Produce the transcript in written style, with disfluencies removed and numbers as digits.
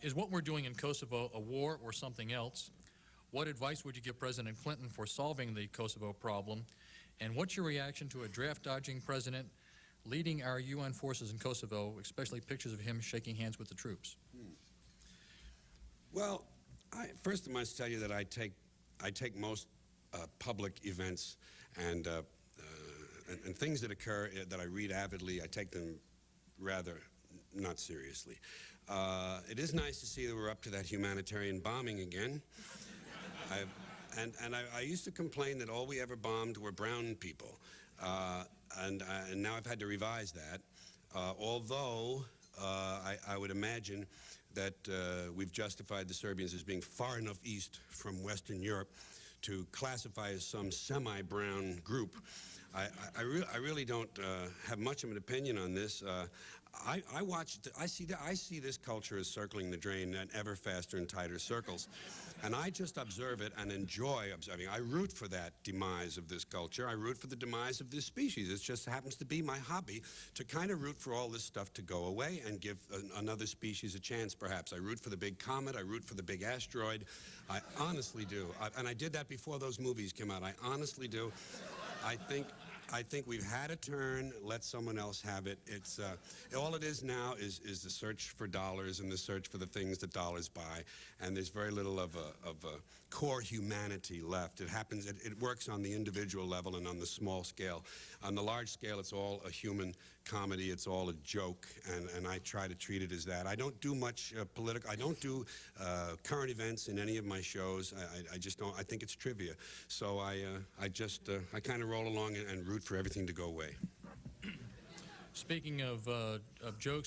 Is what we're doing in Kosovo a war or something else? What advice would you give President Clinton for solving the Kosovo problem? And what's your reaction to a draft-dodging president leading our UN forces in Kosovo, especially pictures of him shaking hands with the troops? Well, first I must tell you that I take most public events and things that occur that I read avidly, I take them rather not seriously. It is nice to see that we're up to that humanitarian bombing again. I used to complain that all we ever bombed were brown people, and now I've had to revise that. Although I would imagine that we've justified the Serbians as being far enough east from Western Europe to classify as some semi-brown group. I really don't have much of an opinion on this. I see this culture as circling the drain in ever faster and tighter circles, and I just observe it and enjoy observing. I root for that demise of this culture. I root for the demise of this species. It just happens to be my hobby to kind of root for all this stuff to go away and give another species a chance, perhaps. I root for the big comet. I root for the big asteroid. I honestly do, and I did that before those movies came out. I honestly do. I think we've had a turn. Let someone else have it. It's all it is now is the search for dollars and the search for the things that dollars buy, and there's very little of a core humanity left. It happens. It works on the individual level and on the small scale. On the large scale, it's all a human comedy. It's all a joke, and I try to treat it as that. I don't do much political. I don't do current events in any of my shows. I just don't. I think it's trivia. So I kind of roll along and root for everything to go away. Speaking of jokes.